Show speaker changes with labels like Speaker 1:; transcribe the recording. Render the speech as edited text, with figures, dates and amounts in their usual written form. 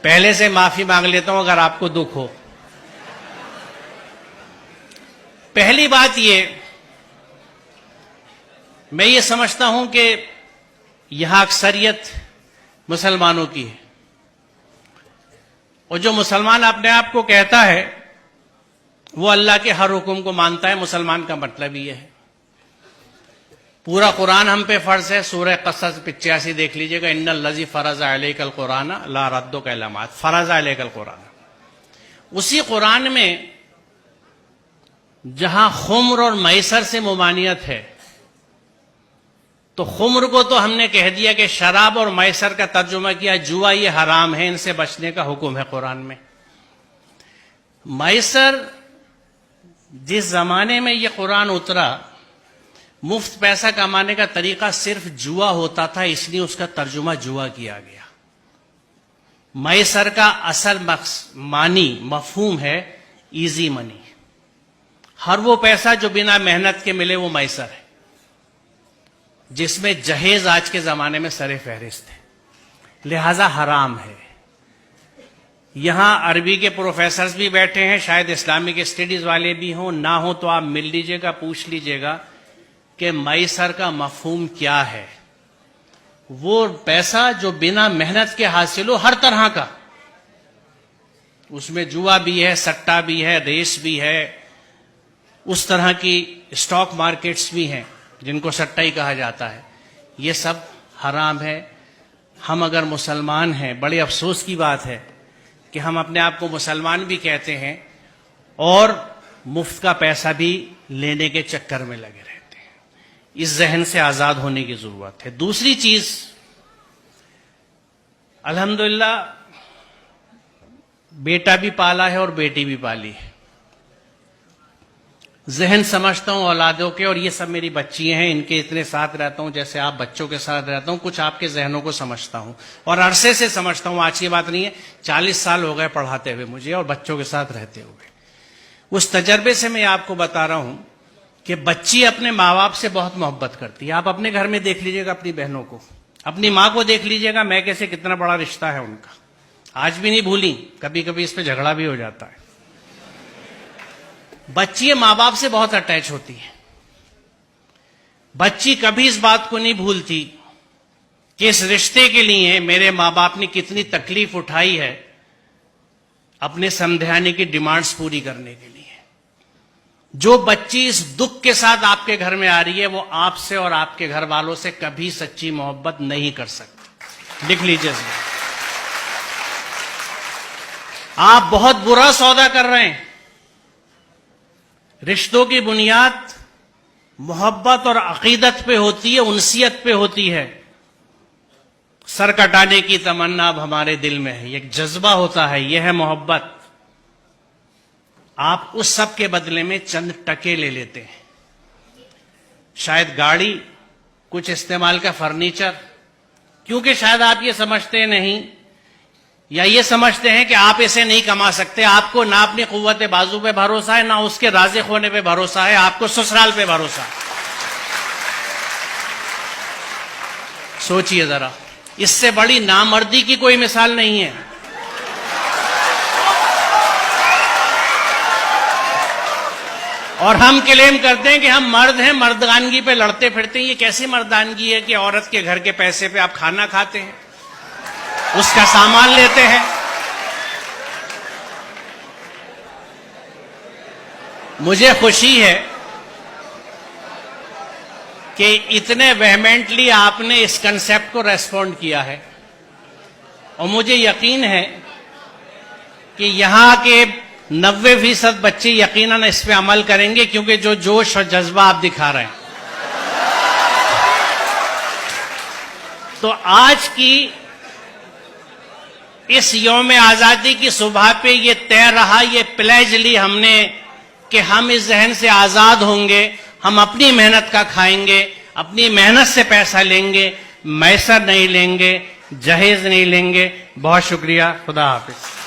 Speaker 1: پہلے سے معافی مانگ لیتا ہوں اگر آپ کو دکھ ہو. پہلی بات یہ، میں یہ سمجھتا ہوں کہ یہاں اکثریت مسلمانوں کی ہے، اور جو مسلمان اپنے آپ کو کہتا ہے وہ اللہ کے ہر حکم کو مانتا ہے. مسلمان کا مطلب یہ ہے. پورا قرآن ہم پہ فرض ہے. سورہ قصص 85 دیکھ لیجئے گا. ان الذی فرض علیک القرآن لا ردک الی معاد، فرض علیک القرآن. اسی قرآن میں جہاں خمر اور میسر سے ممانعت ہے، تو خمر کو تو ہم نے کہہ دیا کہ شراب، اور میسر کا ترجمہ کیا جوا، یہ حرام ہے، ان سے بچنے کا حکم ہے قرآن میں. میسر، جس زمانے میں یہ قرآن اترا، مفت پیسہ کمانے کا طریقہ صرف جوا ہوتا تھا، اس لیے اس کا ترجمہ جوا کیا گیا. میسر کا اصل معنی مفہوم ہے ایزی منی. ہر وہ پیسہ جو بنا محنت کے ملے وہ میسر ہے، جس میں جہیز آج کے زمانے میں سر فہرست ہے، لہذا حرام ہے. یہاں عربی کے پروفیسرز بھی بیٹھے ہیں، شاید اسلامک اسٹڈیز والے بھی ہوں، نہ ہوں تو آپ مل لیجئے گا، پوچھ لیجئے گا کہ میسر کا مفہوم کیا ہے. وہ پیسہ جو بنا محنت کے حاصل ہو، ہر طرح کا. اس میں جوا بھی ہے، سٹا بھی ہے، ریس بھی ہے، اس طرح کی اسٹاک مارکیٹس بھی ہیں جن کو سٹا ہی کہا جاتا ہے. یہ سب حرام ہے. ہم اگر مسلمان ہیں، بڑے افسوس کی بات ہے کہ ہم اپنے آپ کو مسلمان بھی کہتے ہیں اور مفت کا پیسہ بھی لینے کے چکر میں لگے رہتے ہیں. اس ذہن سے آزاد ہونے کی ضرورت ہے. دوسری چیز، الحمدللہ بیٹا بھی پالا ہے اور بیٹی بھی پالی ہے. ذہن سمجھتا ہوں اولادوں کے، اور یہ سب میری بچی ہیں، ان کے اتنے ساتھ رہتا ہوں جیسے آپ بچوں کے ساتھ رہتا ہوں. کچھ آپ کے ذہنوں کو سمجھتا ہوں اور عرصے سے سمجھتا ہوں. آج کی بات نہیں ہے، 40 سال ہو گئے پڑھاتے ہوئے مجھے اور بچوں کے ساتھ رہتے ہوئے. اس تجربے سے میں آپ کو بتا رہا ہوں کہ بچی اپنے ماں باپ سے بہت محبت کرتی ہے. آپ اپنے گھر میں دیکھ لیجئے گا اپنی بہنوں کو، اپنی ماں کو دیکھ لیجئے گا، میں کیسے کتنا بڑا رشتہ ہے ان کا، آج بھی نہیں بھولی. کبھی کبھی اس پہ جھگڑا بھی ہو جاتا ہے. بچی ماں باپ سے بہت اٹیچ ہوتی ہے. بچی کبھی اس بات کو نہیں بھولتی کہ اس رشتے کے لیے میرے ماں باپ نے کتنی تکلیف اٹھائی ہے اپنے سمدھانے کی ڈیمانڈز پوری کرنے کے لیے. جو بچی اس دکھ کے ساتھ آپ کے گھر میں آ رہی ہے، وہ آپ سے اور آپ کے گھر والوں سے کبھی سچی محبت نہیں کر سکتی. لکھ لیجیے. آپ بہت برا سودا کر رہے ہیں. رشتوں کی بنیاد محبت اور عقیدت پہ ہوتی ہے، انسیت پہ ہوتی ہے. سر کٹانے کی تمنا اب ہمارے دل میں ہے، ایک جذبہ ہوتا ہے، یہ ہے محبت. آپ اس سب کے بدلے میں چند ٹکے لے لیتے ہیں. شاید گاڑی، کچھ استعمال کا فرنیچر، کیونکہ شاید آپ یہ سمجھتے نہیں یا یہ سمجھتے ہیں کہ آپ اسے نہیں کما سکتے. آپ کو نہ اپنی قوت بازو پہ بھروسہ ہے، نہ اس کے رازق ہونے پہ بھروسہ ہے، آپ کو سسرال پہ بھروسہ ہے. سوچئے ذرا، اس سے بڑی نامردی کی کوئی مثال نہیں ہے. اور ہم کلیم کرتے ہیں کہ ہم مرد ہیں، مردانگی پہ لڑتے پھرتے ہیں. یہ کیسی مردانگی ہے کہ عورت کے گھر کے پیسے پہ آپ کھانا کھاتے ہیں، اس کا سامان لیتے ہیں. مجھے خوشی ہے کہ اتنے ویہمنٹلی آپ نے اس کنسیپٹ کو ریسپونڈ کیا ہے، اور مجھے یقین ہے کہ یہاں کے 90% بچے یقیناً اس پہ عمل کریں گے، کیونکہ جو جوش اور جذبہ آپ دکھا رہے ہیں. تو آج کی اس یوم آزادی کی صبح پہ یہ طے رہا، یہ پلیج لی ہم نے کہ ہم اس ذہن سے آزاد ہوں گے. ہم اپنی محنت کا کھائیں گے، اپنی محنت سے پیسہ لیں گے، میسر نہیں لیں گے، جہیز نہیں لیں گے. بہت شکریہ. خدا حافظ.